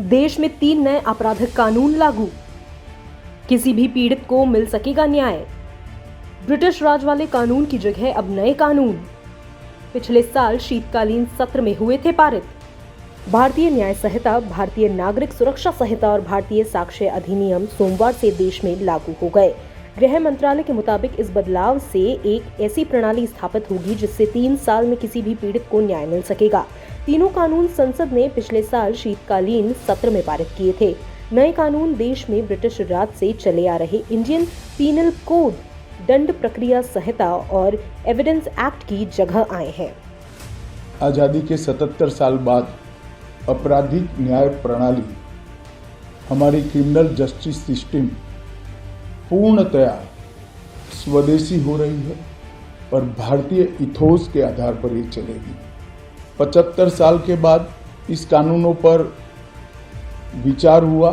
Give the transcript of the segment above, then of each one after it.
देश में 3 नए आपराधिक कानून लागू। किसी भी पीड़ित को मिल सकेगा न्याय। ब्रिटिश राज वाले कानून की जगह अब नए कानून पिछले साल शीतकालीन सत्र में हुए थे पारित। भारतीय न्याय संहिता, भारतीय नागरिक सुरक्षा संहिता और भारतीय साक्ष्य अधिनियम सोमवार से देश में लागू हो गए। गृह मंत्रालय के मुताबिक इस बदलाव से एक ऐसी प्रणाली स्थापित होगी जिससे 3 साल में किसी भी पीड़ित को न्याय मिल सकेगा। तीनों कानून संसद ने पिछले साल शीतकालीन सत्र में पारित किए थे। नए कानून देश में ब्रिटिश राज से चले आ रहे इंडियन पीनल कोड, दंड प्रक्रिया संहिता और एविडेंस एक्ट की जगह आए हैं। आज़ादी के 77 साल बाद आपराधिक न्याय प्रणाली, हमारी क्रिमिनल जस्टिस सिस्टम पूर्णतया स्वदेशी हो रही है और भारतीय इथोस के आधार पर ये चलेगी। 75 साल के बाद इस कानूनों पर विचार हुआ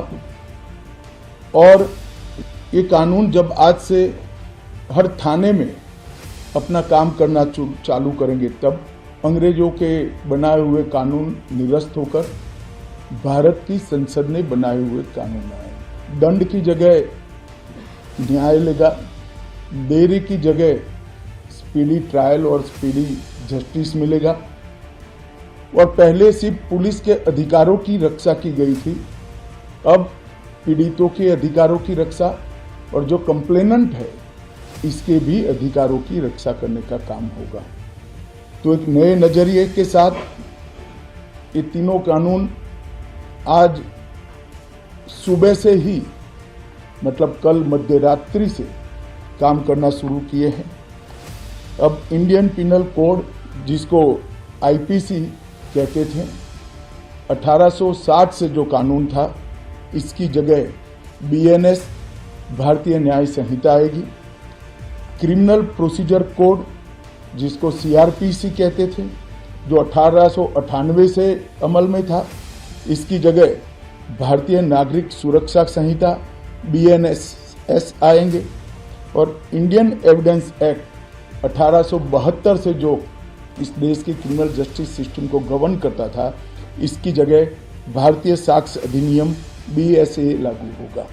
और ये कानून जब आज से हर थाने में अपना काम करना चालू करेंगे, तब अंग्रेजों के बनाए हुए कानून निरस्त होकर भारत की संसद ने बनाए हुए कानून आए। दंड की जगह न्याय लेगा, देरी की जगह स्पीडी ट्रायल और स्पीडी जस्टिस मिलेगा। और पहले सिर्फ पुलिस के अधिकारों की रक्षा की गई थी, अब पीड़ितों के अधिकारों की रक्षा और जो कंप्लेनेंट है इसके भी अधिकारों की रक्षा करने का काम होगा। तो एक नए नजरिए के साथ ये तीनों कानून आज सुबह से ही, मतलब कल मध्य रात्रि से काम करना शुरू किए हैं। अब इंडियन पिनल कोड, जिसको आईपीसी कहते थे, 1860 से जो कानून था, इसकी जगह बीएनएस भारतीय न्याय संहिता आएगी। क्रिमिनल प्रोसीजर कोड, जिसको सीआरपीसी कहते थे, जो 1898 से अमल में था, इसकी जगह भारतीय नागरिक सुरक्षा संहिता बीएनएस आएंगे। और इंडियन एविडेंस एक्ट 1872 से जो इस देश की क्रिमिनल जस्टिस सिस्टम को गवर्न करता था, इसकी जगह भारतीय साक्ष्य अधिनियम बीएसए लागू होगा।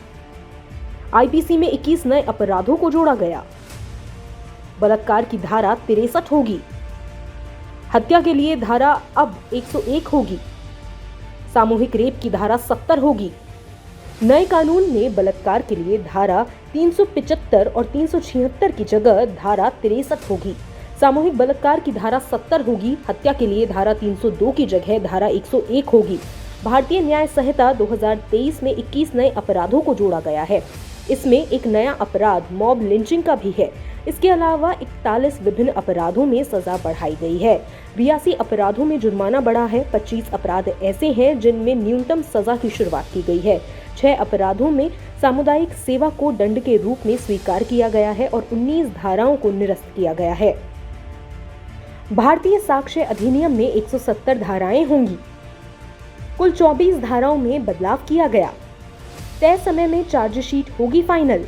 आईपीसी में 21 नए अपराधों को जोड़ा गया। बलात्कार की धारा 63 होगी। हत्या के लिए धारा अब 101 होगी। सामूहिक रेप की धारा 70 होगी। नए कानून में बलात्कार के लिए धारा 375 और 376 की जगह धारा 63 होगी। सामूहिक बलात्कार की धारा 70 होगी। हत्या के लिए धारा 302 की जगह धारा 101 होगी। भारतीय न्याय संहिता 2023 में 21 नए अपराधों को जोड़ा गया है। इसमें एक नया अपराध मॉब लिंचिंग का भी है। इसके अलावा 41 विभिन्न अपराधों में सजा बढ़ाई गई है। 82 अपराधों में जुर्माना बढ़ा है। 25 अपराध ऐसे हैं जिनमें न्यूनतम सजा की शुरुआत की गई है। 6 अपराधों में सामुदायिक सेवा को दंड के रूप में स्वीकार किया गया है और 19 धाराओं को निरस्त किया गया है। भारतीय साक्ष्य अधिनियम में 170 धाराएं होंगी। कुल 24 धाराओं में बदलाव किया गया। तय समय में चार्जशीट होगी फाइनल।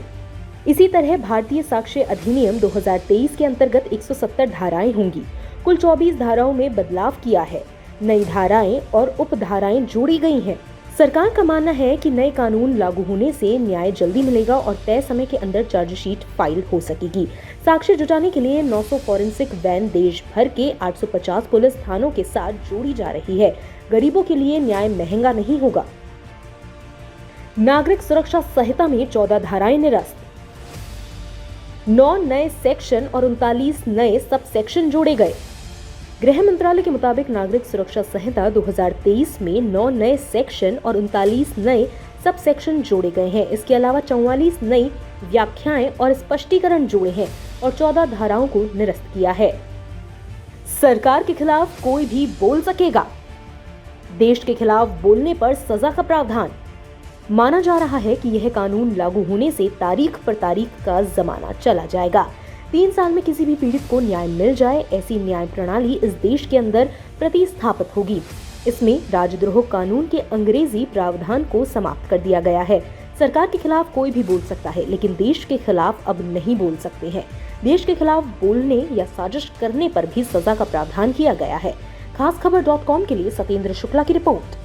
इसी तरह भारतीय साक्ष्य अधिनियम 2023 के अंतर्गत 170 धाराएं होंगी। कुल 24 धाराओं में बदलाव किया है। नई धाराएं और उपधाराएं जोड़ी गई हैं। सरकार का मानना है कि नए कानून लागू होने से न्याय जल्दी मिलेगा और तय समय के अंदर चार्जशीट फाइल हो सकेगी। साक्ष्य जुटाने के लिए 900 फॉरेंसिक वैन देश भर के 850 पुलिस थानों के साथ जोड़ी जा रही है। गरीबों के लिए न्याय महंगा नहीं होगा। नागरिक सुरक्षा संहिता में 14 धाराएं निरस्त। 9 नए सेक्शन और 39 नए सब सेक्शन जोड़े गए। गृह मंत्रालय के मुताबिक नागरिक सुरक्षा संहिता 2023 में 9 नए सेक्शन और 39 नए सब सेक्शन जोड़े गए हैं। इसके अलावा 44 नई व्याख्याएं और स्पष्टीकरण जोड़े हैं और 14 धाराओं को निरस्त किया है। सरकार के खिलाफ कोई भी बोल सकेगा। देश के खिलाफ बोलने पर सजा का प्रावधान। माना जा रहा है कि यह कानून लागू होने से तारीख पर तारीख का जमाना चला जाएगा। 3 साल में किसी भी पीड़ित को न्याय मिल जाए, ऐसी न्याय प्रणाली इस देश के अंदर प्रतिस्थापित होगी। इसमें राजद्रोह कानून के अंग्रेजी प्रावधान को समाप्त कर दिया गया है। सरकार के खिलाफ कोई भी बोल सकता है, लेकिन देश के खिलाफ अब नहीं बोल सकते हैं। देश के खिलाफ बोलने या साजिश करने पर भी सजा का प्रावधान किया गया है। खासखबर.com के लिए सत्येंद्र शुक्ला की रिपोर्ट।